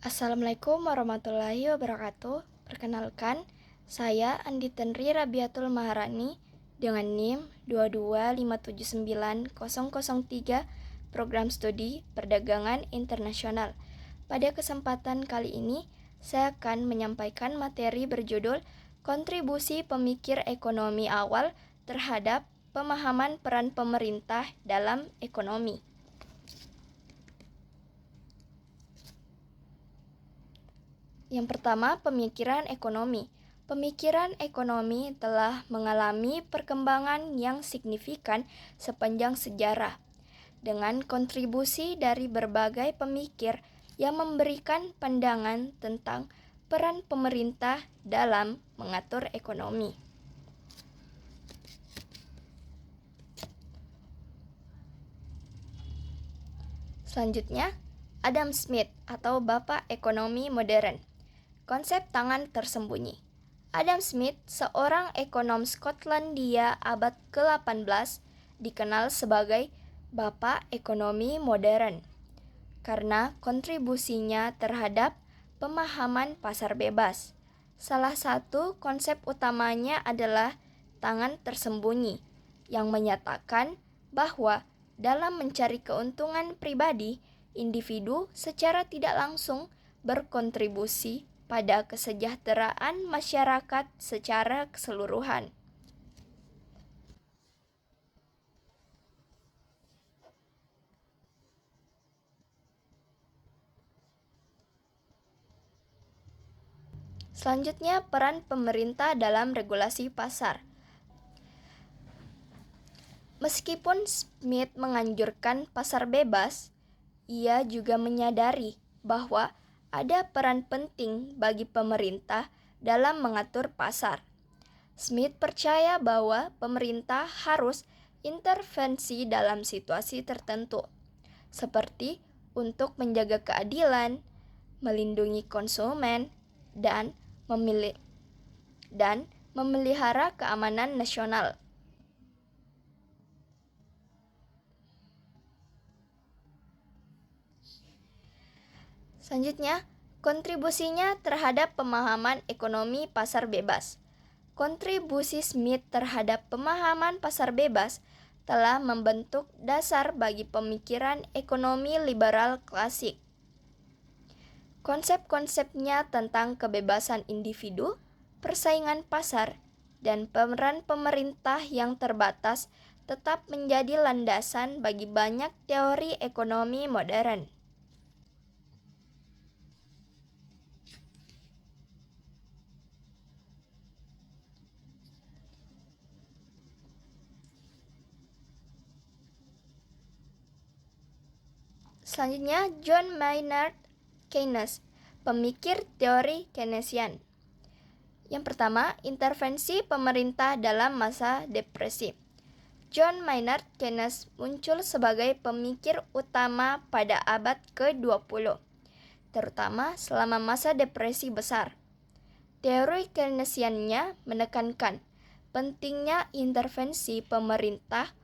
Assalamualaikum warahmatullahi wabarakatuh. Perkenalkan, saya Andi Tenri Rabiatul Maharani dengan NIM 225790003 Program Studi Perdagangan Internasional. Pada kesempatan kali ini, saya akan menyampaikan materi berjudul Kontribusi Pemikir Ekonomi Awal terhadap Pemahaman Peran Pemerintah dalam Ekonomi. Yang pertama, pemikiran ekonomi. Pemikiran ekonomi telah mengalami perkembangan yang signifikan sepanjang sejarah, dengan kontribusi dari berbagai pemikir yang memberikan pandangan tentang peran pemerintah dalam mengatur ekonomi. Selanjutnya, Adam Smith atau Bapak Ekonomi Modern. Konsep tangan tersembunyi. Adam Smith, seorang ekonom Skotlandia abad ke-18, dikenal sebagai Bapak Ekonomi Modern karena kontribusinya terhadap pemahaman pasar bebas. Salah satu konsep utamanya adalah tangan tersembunyi, yang menyatakan bahwa dalam mencari keuntungan pribadi, individu secara tidak langsung berkontribusi pada kesejahteraan masyarakat secara keseluruhan. Selanjutnya, peran pemerintah dalam regulasi pasar. Meskipun Smith menganjurkan pasar bebas, ia juga menyadari bahwa ada peran penting bagi pemerintah dalam mengatur pasar. Smith percaya bahwa pemerintah harus intervensi dalam situasi tertentu, seperti untuk menjaga keadilan, melindungi konsumen, dan memelihara keamanan nasional. Selanjutnya, kontribusinya terhadap pemahaman ekonomi pasar bebas. Kontribusi Smith terhadap pemahaman pasar bebas telah membentuk dasar bagi pemikiran ekonomi liberal klasik. Konsep-konsepnya tentang kebebasan individu, persaingan pasar, dan peran pemerintah yang terbatas tetap menjadi landasan bagi banyak teori ekonomi modern. Selanjutnya, John Maynard Keynes, pemikir teori Keynesian. Yang pertama, intervensi pemerintah dalam masa depresi. John Maynard Keynes muncul sebagai pemikir utama pada abad ke-20, terutama selama masa depresi besar. Teori Keynesiannya menekankan pentingnya intervensi pemerintah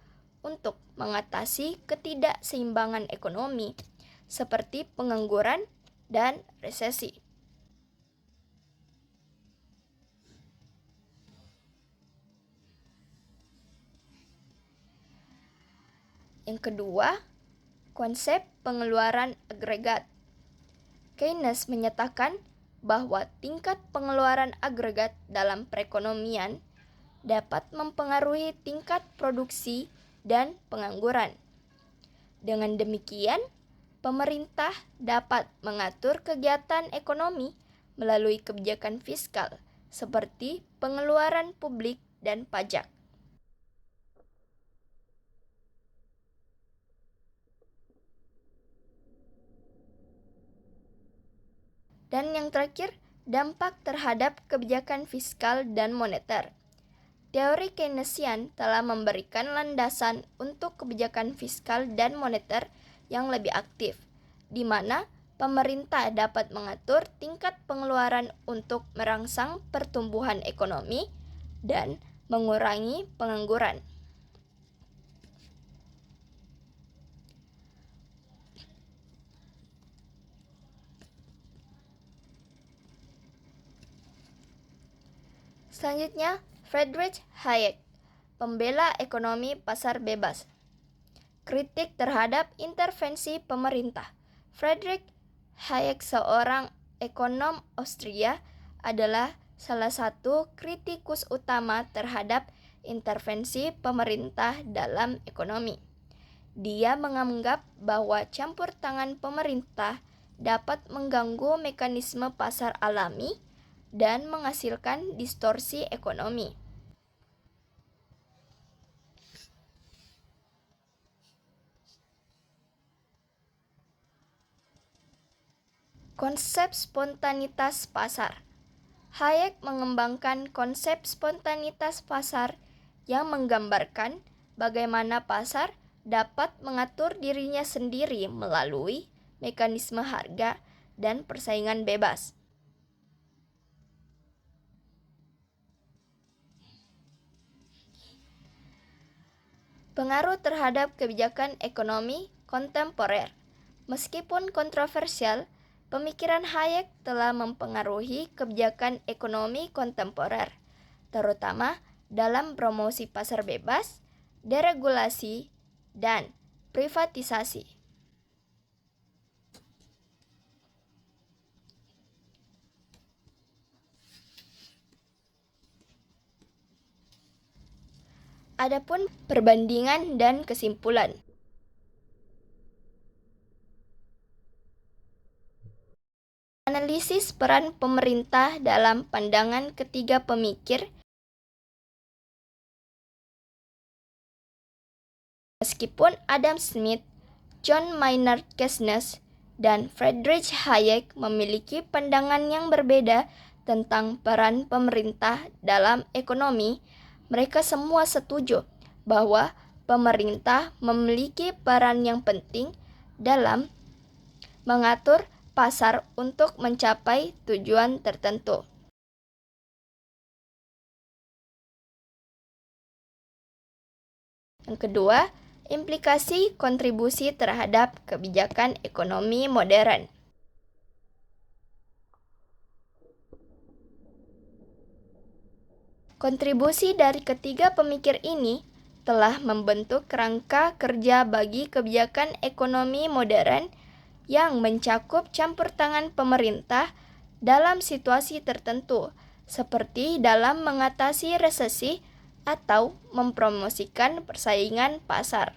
untuk mengatasi ketidakseimbangan ekonomi seperti pengangguran dan resesi. Yang kedua, konsep pengeluaran agregat. Keynes menyatakan bahwa tingkat pengeluaran agregat dalam perekonomian dapat mempengaruhi tingkat produksi dan pengangguran. Dengan demikian, pemerintah dapat mengatur kegiatan ekonomi melalui kebijakan fiskal seperti pengeluaran publik dan pajak. Dan yang terakhir, dampak terhadap kebijakan fiskal dan moneter. Teori Keynesian telah memberikan landasan untuk kebijakan fiskal dan moneter yang lebih aktif, di mana pemerintah dapat mengatur tingkat pengeluaran untuk merangsang pertumbuhan ekonomi dan mengurangi pengangguran. Selanjutnya, Friedrich Hayek, pembela ekonomi pasar bebas. Kritik terhadap intervensi pemerintah. Friedrich Hayek, seorang ekonom Austria, adalah salah satu kritikus utama terhadap intervensi pemerintah dalam ekonomi. Dia menganggap bahwa campur tangan pemerintah dapat mengganggu mekanisme pasar alami dan menghasilkan distorsi ekonomi. Konsep spontanitas pasar. Hayek mengembangkan konsep spontanitas pasar yang menggambarkan bagaimana pasar dapat mengatur dirinya sendiri melalui mekanisme harga dan persaingan bebas. Pengaruh terhadap kebijakan ekonomi kontemporer. Meskipun kontroversial, pemikiran Hayek telah mempengaruhi kebijakan ekonomi kontemporer, terutama dalam promosi pasar bebas, deregulasi, dan privatisasi. Adapun perbandingan dan kesimpulan. Analisis peran pemerintah dalam pandangan ketiga pemikir. Meskipun Adam Smith, John Maynard Keynes, dan Friedrich Hayek memiliki pandangan yang berbeda tentang peran pemerintah dalam ekonomi, mereka semua setuju bahwa pemerintah memiliki peran yang penting dalam mengatur pasar untuk mencapai tujuan tertentu. Yang kedua, implikasi kontribusi terhadap kebijakan ekonomi modern. Kontribusi dari ketiga pemikir ini telah membentuk kerangka kerja bagi kebijakan ekonomi modern yang mencakup campur tangan pemerintah dalam situasi tertentu, seperti dalam mengatasi resesi atau mempromosikan persaingan pasar.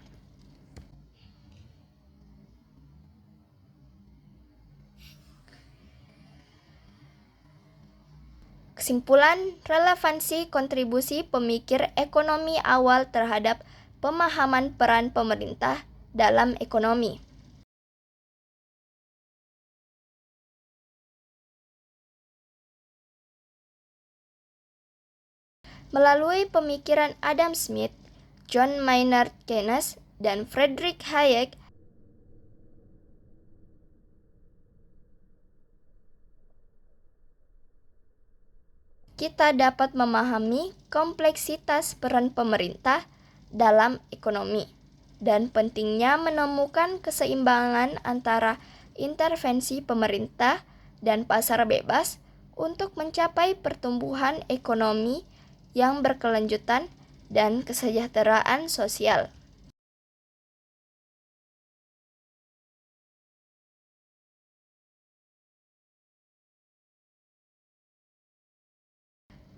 Kesimpulan, relevansi kontribusi pemikir ekonomi awal terhadap pemahaman peran pemerintah dalam ekonomi. Melalui pemikiran Adam Smith, John Maynard Keynes, dan Friedrich Hayek, kita dapat memahami kompleksitas peran pemerintah dalam ekonomi dan pentingnya menemukan keseimbangan antara intervensi pemerintah dan pasar bebas untuk mencapai pertumbuhan ekonomi yang berkelanjutan dan kesejahteraan sosial.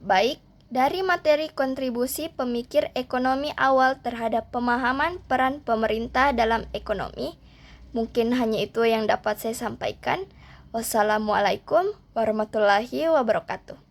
Baik, dari materi kontribusi pemikir ekonomi awal terhadap pemahaman peran pemerintah dalam ekonomi, mungkin hanya itu yang dapat saya sampaikan. Wassalamualaikum warahmatullahi wabarakatuh.